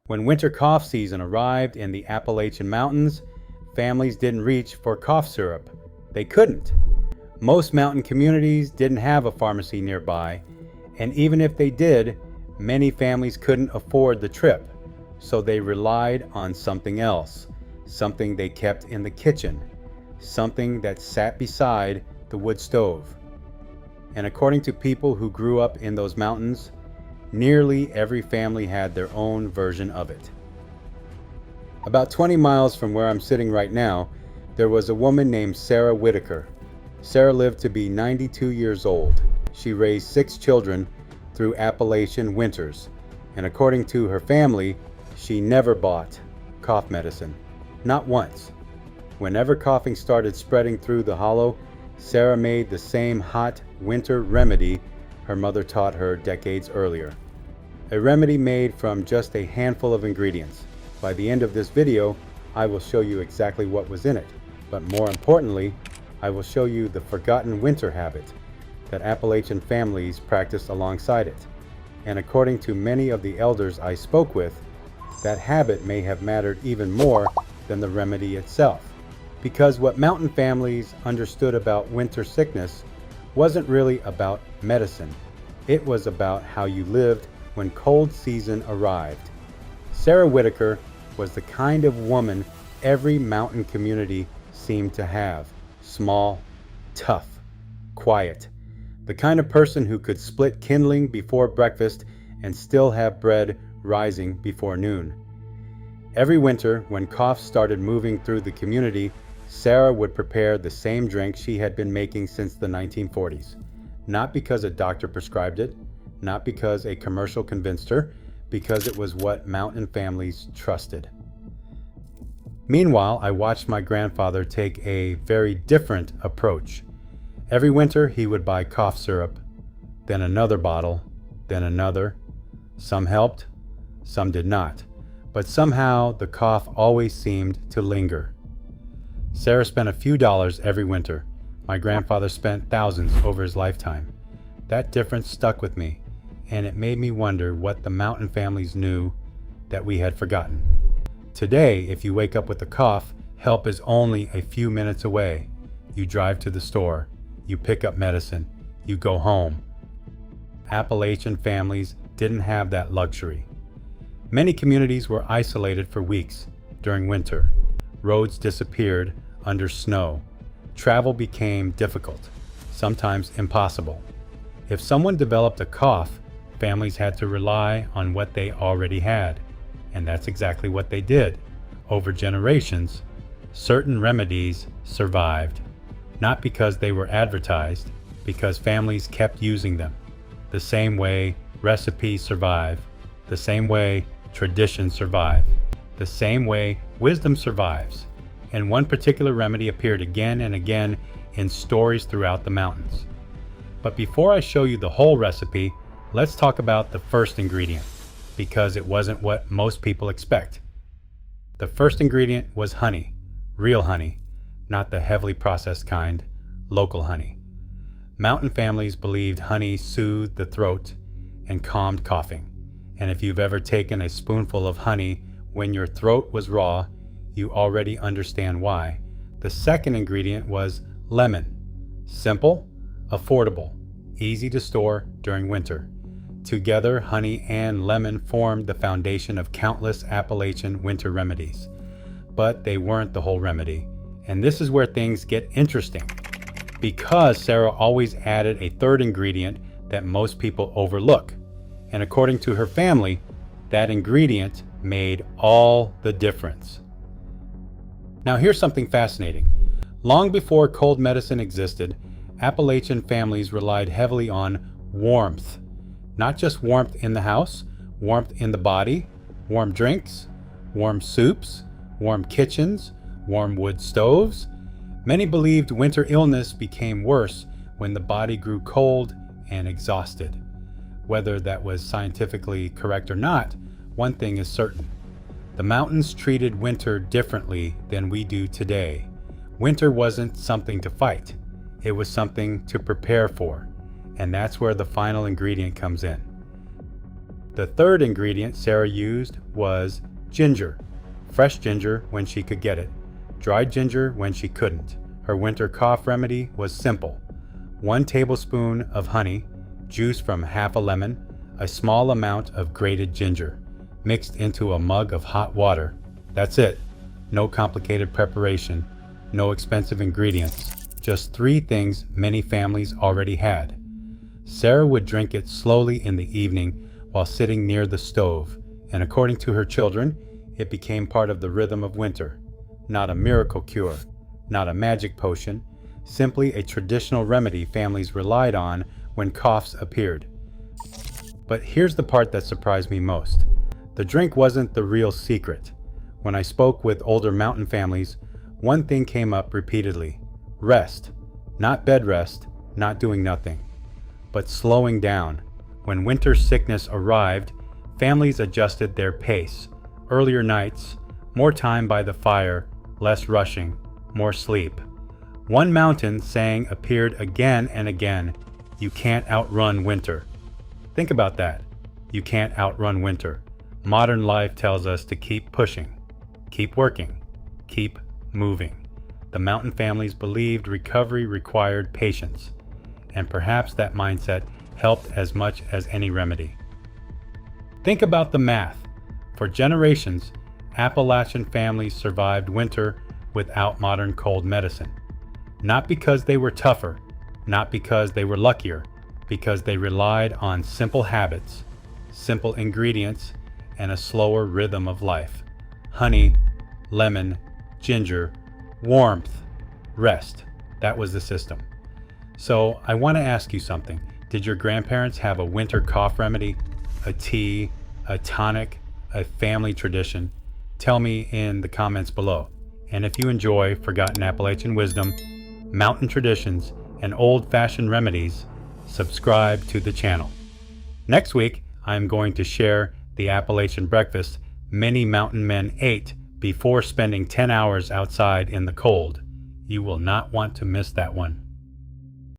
When winter cough season arrived in the Appalachian Mountains, families didn't reach for cough syrup. They couldn't. Most mountain communities didn't have a pharmacy nearby, and even if they did, many families couldn't afford the trip, so they relied on something else, something they kept in the kitchen, something that sat beside the wood stove. And according to people who grew up in those mountains, nearly every family had their own version of it. About 20 miles from where I'm sitting right now, there was a woman named Sarah Whitaker. Sarah lived to be 92 years old. She raised 6 children through Appalachian winters, and according to her family, she never bought cough medicine, not once. Whenever coughing started spreading through the hollow, Sarah made the same hot winter remedy her mother taught her decades earlier. A remedy made from just a handful of ingredients. By the end of this video, I will show you exactly what was in it, but more importantly, I will show you the forgotten winter habit that Appalachian families practiced alongside it. And according to many of the elders I spoke with, that habit may have mattered even more than the remedy itself. Because what mountain families understood about winter sickness wasn't really about medicine. It was about how you lived when cold season arrived. Sarah Whitaker was the kind of woman every mountain community seemed to have. Small, tough, quiet. The kind of person who could split kindling before breakfast and still have bread rising before noon. Every winter, when coughs started moving through the community, Sarah would prepare the same drink she had been making since the 1940s. Not because a doctor prescribed it, not because a commercial convinced her, because it was what mountain families trusted. Meanwhile, I watched my grandfather take a very different approach. Every winter, he would buy cough syrup, then another bottle, then another. Some helped, some did not, but somehow the cough always seemed to linger. Sarah spent a few dollars every winter. My grandfather spent thousands over his lifetime. That difference stuck with me, and it made me wonder what the mountain families knew that we had forgotten. Today, if you wake up with a cough, help is only a few minutes away. You drive to the store, you pick up medicine, you go home. Appalachian families didn't have that luxury. Many communities were isolated for weeks during winter. Roads disappeared under snow. Travel became difficult, sometimes impossible. If someone developed a cough, families had to rely on what they already had, and that's exactly what they did. Over generations, certain remedies survived, not because they were advertised, because families kept using them. The same way recipes survive, the same way traditions survive, the same way wisdom survives. And one particular remedy appeared again and again in stories throughout the mountains. But before I show you the whole recipe, let's talk about the first ingredient, because it wasn't what most people expect. The first ingredient was honey, real honey, not the heavily processed kind, local honey. Mountain families believed honey soothed the throat and calmed coughing. And if you've ever taken a spoonful of honey when your throat was raw, you already understand why. The second ingredient was lemon. Simple, affordable, easy to store during winter. Together, honey and lemon formed the foundation of countless Appalachian winter remedies. But they weren't the whole remedy. And this is where things get interesting, because Sarah always added a third ingredient that most people overlook. And according to her family, that ingredient made all the difference. Now here's something fascinating. Long before cold medicine existed, Appalachian families relied heavily on warmth. Not just warmth in the house, warmth in the body, warm drinks, warm soups, warm kitchens, warm wood stoves. Many believed winter illness became worse when the body grew cold and exhausted. Whether that was scientifically correct or not, one thing is certain. The mountains treated winter differently than we do today. Winter wasn't something to fight. It was something to prepare for. And that's where the final ingredient comes in. The third ingredient Sarah used was ginger. Fresh ginger when she could get it, dried ginger when she couldn't. Her winter cough remedy was simple. 1 tablespoon of honey, juice from half a lemon, a small amount of grated ginger, mixed into a mug of hot water. That's it. No complicated preparation, no expensive ingredients, just 3 things many families already had. Sarah would drink it slowly in the evening while sitting near the stove, and according to her children, it became part of the rhythm of winter. Not a miracle cure, not a magic potion, simply a traditional remedy families relied on when coughs appeared. But here's the part that surprised me most. The drink wasn't the real secret. When I spoke with older mountain families, one thing came up repeatedly. Rest. Not bed rest, not doing nothing, but slowing down. When winter sickness arrived, families adjusted their pace. Earlier nights, more time by the fire, less rushing, more sleep. One mountain saying appeared again and again, "You can't outrun winter." Think about that. You can't outrun winter. Modern life tells us to keep pushing, keep working, keep moving. The mountain families believed recovery required patience, and perhaps that mindset helped as much as any remedy. Think about the math. For generations, Appalachian families survived winter without modern cold medicine. Not because they were tougher, not because they were luckier, because they relied on simple habits, simple ingredients, and a slower rhythm of life. Honey, lemon, ginger, warmth, rest. That was the system. So I want to ask you something. Did your grandparents have a winter cough remedy, a tea, a tonic, a family tradition? Tell me in the comments below. And if you enjoy forgotten Appalachian wisdom, mountain traditions, and old-fashioned remedies, subscribe to the channel. Next week, I'm going to share the Appalachian breakfast many mountain men ate before spending 10 hours outside in the cold. You will not want to miss that one.